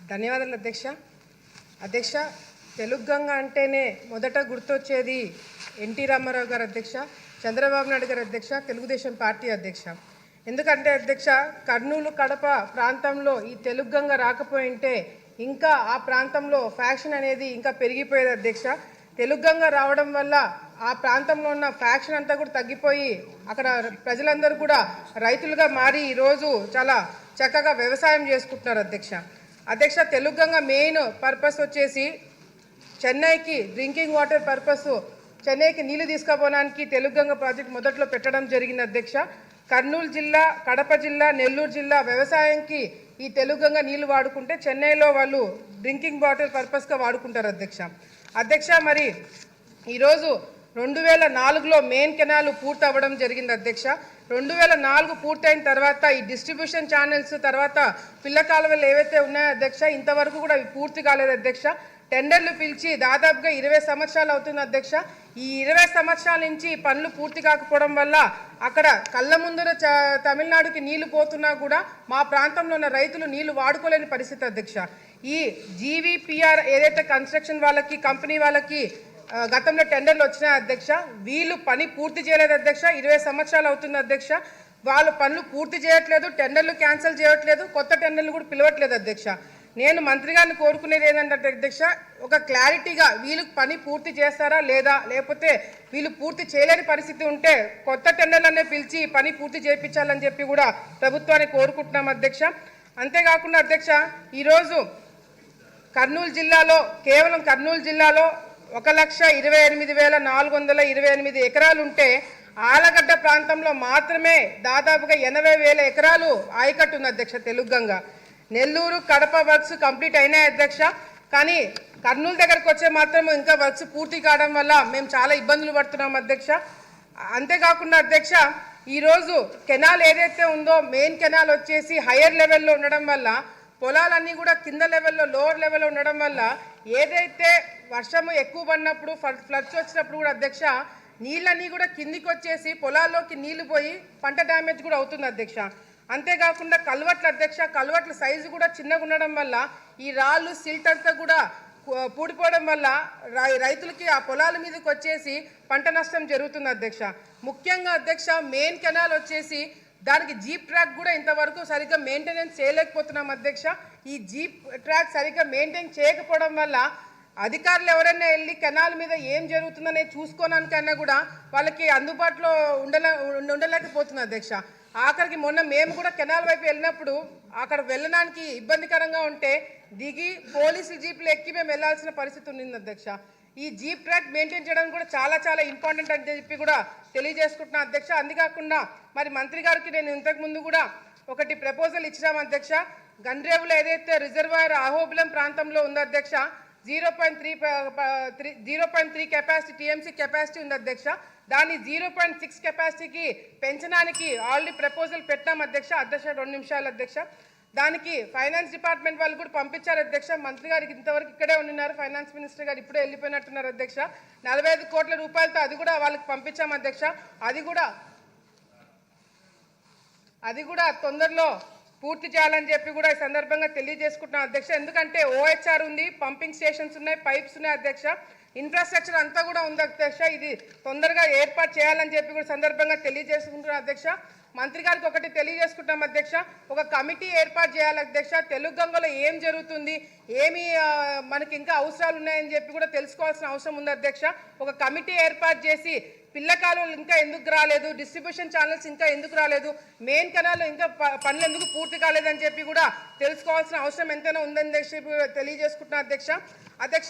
ధన్యవాదాలు అధ్యక్ష. అధ్యక్ష, తెలుగు గంగ అంటేనే మొదట గుర్తొచ్చేది ఎన్టీ రామారావు గారు అధ్యక్ష, చంద్రబాబు నాయుడు గారు అధ్యక్ష, తెలుగుదేశం పార్టీ అధ్యక్ష. ఎందుకంటే అధ్యక్ష, కర్నూలు కడప ప్రాంతంలో ఈ తెలుగు గంగ రాకపోయింటే ఇంకా ఆ ప్రాంతంలో ఫ్యాక్షన్ అనేది ఇంకా పెరిగిపోయేది అధ్యక్ష. తెలుగు గంగ రావడం వల్ల ఆ ప్రాంతంలో ఉన్న ఫ్యాక్షన్ అంతా కూడా తగ్గిపోయి అక్కడ ప్రజలందరూ కూడా రైతులుగా మారి ఈరోజు చాలా చక్కగా వ్యవసాయం చేసుకుంటున్నారు అధ్యక్ష. అధ్యక్ష, తెలుగు గంగ మెయిన్ పర్పస్ వచ్చేసి చెన్నైకి డ్రింకింగ్ వాటర్ పర్పస్, చెన్నైకి నీళ్లు తీసుకుపోవడానికి తెలుగు గంగ ప్రాజెక్ట్ మొదట్లో పెట్టడం జరిగింది అధ్యక్ష. కర్నూలు జిల్లా, కడప జిల్లా, నెల్లూరు జిల్లా వ్యవసాయంకి ఈ తెలుగు గంగ నీళ్లు వాడుకుంటే చెన్నైలో వాళ్ళు డ్రింకింగ్ వాటర్ పర్పస్గా వాడుకుంటారు అధ్యక్ష. అధ్యక్ష, మరి ఈరోజు 2004లో మెయిన్ కెనాల్ పూర్తి అవ్వడం జరిగింది అధ్యక్ష. 2004 పూర్తయిన తర్వాత ఈ డిస్ట్రిబ్యూషన్ ఛానల్స్ తర్వాత పిల్ల కాలువలు ఏవైతే ఉన్నాయో అధ్యక్ష, ఇంతవరకు కూడా ఇవి పూర్తి కాలేదు అధ్యక్ష. టెండర్లు పిలిచి దాదాపుగా 20 సంవత్సరాలు అవుతుంది అధ్యక్ష. ఈ 20 సంవత్సరాల నుంచి పనులు పూర్తి కాకపోవడం వల్ల అక్కడ కళ్ళ ముందర తమిళనాడుకి నీళ్లు పోతున్నా కూడా మా ప్రాంతంలో ఉన్న రైతులు నీళ్లు వాడుకోలేని పరిస్థితి అధ్యక్ష. ఈ జీవీపీఆర్ ఏదైతే కన్స్ట్రక్షన్ వాళ్ళకి, కంపెనీ వాళ్ళకి గతంలో టెండర్లు వచ్చినాయి అధ్యక్ష, వీళ్ళు పని పూర్తి చేయలేదు అధ్యక్ష. 20 సంవత్సరాలు అవుతుంది అధ్యక్ష. వాళ్ళు పనులు పూర్తి చేయట్లేదు, టెండర్లు క్యాన్సిల్ చేయట్లేదు, కొత్త టెండర్లు కూడా పిలవట్లేదు అధ్యక్ష. నేను మంత్రి గారిని కోరుకునేది ఏంటంటే అధ్యక్ష, ఒక క్లారిటీగా వీళ్ళు పని పూర్తి చేస్తారా లేదా, లేకపోతే వీళ్ళు పూర్తి చేయలేని పరిస్థితి ఉంటే కొత్త టెండర్లనే పిలిచి పని పూర్తి చేయించాలని చెప్పి కూడా ప్రభుత్వాన్ని కోరుకుంటున్నాం అధ్యక్ష. అంతేకాకుండా అధ్యక్ష, ఈరోజు కర్నూలు జిల్లాలో కేవలం కర్నూలు జిల్లాలో 1,28,428 ఎకరాలు ఉంటే ఆలగడ్డ ప్రాంతంలో మాత్రమే దాదాపుగా 80,000 ఎకరాలు ఆయకట్టు ఉంది అధ్యక్ష తెలుగు గంగ. నెల్లూరు, కడప వర్క్స్ కంప్లీట్ అయినాయి అధ్యక్ష. కానీ కర్నూలు దగ్గరకు వచ్చే మాత్రం ఇంకా వర్క్స్ పూర్తి కావడం వల్ల మేము చాలా ఇబ్బందులు పడుతున్నాం అధ్యక్ష. అంతేకాకుండా అధ్యక్ష, ఈరోజు కెనాల్ ఏదైతే ఉందో మెయిన్ కెనాల్ వచ్చేసి హయ్యర్ లెవెల్లో ఉండడం వల్ల పొలాలన్నీ కూడా కింద లెవెల్లో, లోవర్ లెవెల్లో ఉండడం వల్ల ఏదైతే వర్షము ఎక్కువ పడినప్పుడు ఫ్లడ్స్ వచ్చినప్పుడు కూడా అధ్యక్ష నీళ్ళన్నీ కూడా కిందికి వచ్చేసి పొలాల్లోకి నీళ్లు పోయి పంట డ్యామేజ్ కూడా అవుతుంది అధ్యక్ష. అంతేకాకుండా కల్వట్లు అధ్యక్ష, కల్వట్ల సైజు కూడా చిన్నగా ఉండడం వల్ల ఈ రాళ్ళు, సిల్ట్ అంతా కూడా పూడిపోవడం వల్ల రైతులకి ఆ పొలాల మీదకి వచ్చేసి పంట నష్టం జరుగుతుంది అధ్యక్ష. ముఖ్యంగా అధ్యక్ష, మెయిన్ కెనాల్ వచ్చేసి దానికి జీప్ ట్రాక్ కూడా ఇంతవరకు సరిగ్గా మెయింటెనెన్స్ చేయలేకపోతున్నాం అధ్యక్ష. ఈ జీప్ ట్రాక్ సరిగ్గా మెయింటైన్ చేయకపోవడం వల్ల అధికారులు ఎవరైనా వెళ్ళి కెనాల్ మీద ఏం జరుగుతుందనే చూసుకోవడానికైనా కూడా వాళ్ళకి అందుబాటులో ఉండలేకపోతుంది అధ్యక్ష. ఆఖరికి మొన్న మేము కూడా కెనాల్ వైపు వెళ్ళినప్పుడు అక్కడ వెళ్ళడానికి ఇబ్బందికరంగా ఉంటే దిగి పోలీసు జీప్లు ఎక్కి మేము వెళ్ళాల్సిన పరిస్థితి ఉంది అధ్యక్ష. ఈ జీప్ ట్రాక్ మెయింటైన్ చేయడం కూడా చాలా చాలా ఇంపార్టెంట్ అని చెప్పి కూడా తెలియజేసుకుంటున్నాను అధ్యక్ష. అందుకాకుండా మరి మంత్రి గారికి నేను ఇంతకుముందు కూడా ఒకటి ప్రపోజల్ ఇచ్చినాం అధ్యక్ష. గండ్రేవులో ఏదైతే రిజర్వాయర్ అహోబిలం ప్రాంతంలో ఉందో అధ్యక్ష, 0.3 కెపాసిటీ టీఎంసీ కెపాసిటీ ఉంది అధ్యక్ష. దాన్ని 0.6 కెపాసిటీకి పెంచడానికి ఆల్రెడీ ప్రపోజల్ పెట్టాం అధ్యక్ష. 2 నిమిషాలు అధ్యక్ష. దానికి ఫైనాన్స్ డిపార్ట్మెంట్ వాళ్ళు కూడా పంపించారు అధ్యక్ష. మంత్రి గారికి ఇంతవరకు ఇక్కడే ఉన్నారు, ఫైనాన్స్ మినిస్టర్ గారు ఇప్పుడే వెళ్ళిపోయినట్టున్నారు అధ్యక్ష. 45 కోట్ల రూపాయలతో అది కూడా వాళ్ళకి పంపించాం అధ్యక్ష. అది కూడా తొందరలో పూర్తి చేయాలని చెప్పి కూడా ఈ సందర్భంగా తెలియజేసుకుంటున్నాం అధ్యక్ష. ఎందుకంటే ఓహెచ్ఆర్ ఉంది, పంపింగ్ స్టేషన్స్ ఉన్నాయి, పైప్స్ ఉన్నాయి అధ్యక్ష, ఇన్ఫ్రాస్ట్రక్చర్ అంతా కూడా ఉంది అధ్యక్ష. ఇది తొందరగా ఏర్పాటు చేయాలని చెప్పి కూడా సందర్భంగా తెలియజేసుకుంటున్నాం అధ్యక్ష. మంత్రి గారికి ఒకటి తెలియజేసుకుంటాం అధ్యక్ష, ఒక కమిటీ ఏర్పాటు చేయాలి అధ్యక్ష. తెలుగు గంగలో ఏం జరుగుతుంది, ఏమి మనకి ఇంకా అవసరాలు ఉన్నాయని చెప్పి కూడా తెలుసుకోవాల్సిన అవసరం ఉంది అధ్యక్ష. ఒక కమిటీ ఏర్పాటు చేసి పిల్ల కాలువలు ఇంకా ఎందుకు రాలేదు, డిస్ట్రిబ్యూషన్ ఛానల్స్ ఇంకా ఎందుకు రాలేదు, మెయిన్ కెనాల్ ఇంకా పనులు ఎందుకు పూర్తి కాలేదని చెప్పి కూడా తెలుసుకోవాల్సిన అవసరం ఎంతైనా ఉందని చెప్పి తెలియజేసుకుంటున్నా అధ్యక్ష. అధ్యక్ష,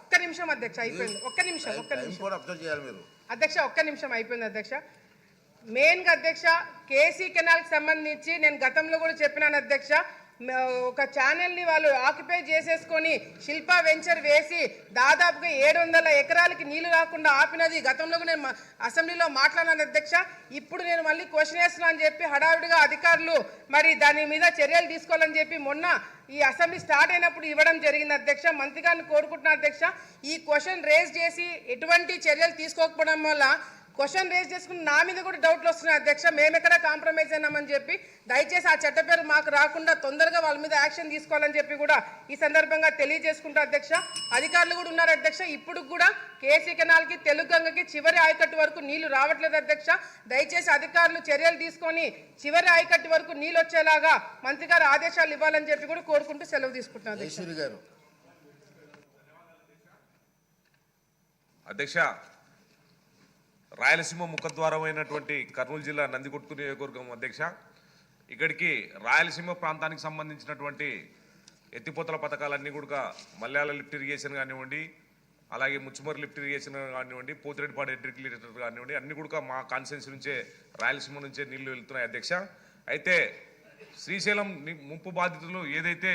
ఒక్క నిమిషం అధ్యక్ష, అయిపోయింది. ఒక్క నిమిషం అధ్యక్ష, ఒక్క నిమిషం అయిపోయింది అధ్యక్ష. మెయిన్గా అధ్యక్ష, కేసీ కెనాల్కి సంబంధించి నేను గతంలో కూడా చెప్పినాను అధ్యక్ష. ఒక ఛానల్ని వాళ్ళు ఆక్యుపై చేసేసుకొని శిల్పా వెంచర్ వేసి దాదాపుగా 700 ఎకరాలకి నీళ్లు రాకుండా ఆపినది గతంలో నేను అసెంబ్లీలో మాట్లాడినాను అధ్యక్ష. ఇప్పుడు నేను మళ్ళీ క్వశ్చన్ వేస్తున్నా అని చెప్పి హడావుడిగా అధికారులు మరి దాని మీద చర్యలు తీసుకోవాలని చెప్పి మొన్న ఈ అసెంబ్లీ స్టార్ట్ అయినప్పుడు ఇవ్వడం జరిగింది అధ్యక్ష. మంత్రి గారిని కోరుకుంటున్నా అధ్యక్ష, ఈ క్వశ్చన్ రేజ్ చేసి ఎటువంటి చర్యలు తీసుకోకపోవడం వల్ల క్వశ్చన్ రేజ్ చేసుకుని నా మీద కూడా డౌట్లు వస్తున్నాయి అధ్యక్ష. మేము ఎక్కడ కాంప్రమైజ్ అయినామని చెప్పి దయచేసి ఆ చట్ట పేరు మాకు రాకుండా తొందరగా వాళ్ళ మీద యాక్షన్ తీసుకోవాలని చెప్పి కూడా ఈ సందర్భంగా తెలియజేసుకుంటా అధ్యక్ష. అధికారులు కూడా ఉన్నారు అధ్యక్ష. ఇప్పుడు కూడా కేసీ కెనాల్కి తెలుగు గంగకి చివరి ఆయకట్టు వరకు నీళ్లు రావట్లేదు అధ్యక్ష. దయచేసి అధికారులు చర్యలు తీసుకొని చివరి ఆయకట్టు వరకు నీళ్ళు వచ్చేలాగా మంత్రి గారు ఆదేశాలు ఇవ్వాలని చెప్పి కూడా కోరుకుంటూ సెలవు తీసుకుంటున్నాను అధ్యక్ష. రాయలసీమ ముఖద్వారం అయినటువంటి కర్నూలు జిల్లా నందికొట్కు నియోజకవర్గం అధ్యక్ష. ఇక్కడికి రాయలసీమ ప్రాంతానికి సంబంధించినటువంటి ఎత్తిపోతల పథకాలన్నీ కూడా మల్యాల లిఫ్ట్ ఇరిగేషన్ కానివ్వండి, అలాగే ముచ్చుమరి లిఫ్ట్ ఇరిగేషన్ కానివ్వండి, పోతిరెడ్డిపాడు ఇరిగేటర్ కానివ్వండి, అన్ని కూడా మా కాన్స్టిట్యున్సీ నుంచే రాయలసీమ నుంచే నీళ్లు వెళ్తున్నాయి అధ్యక్ష. అయితే శ్రీశైలం ముంపు బాధితులు ఏదైతే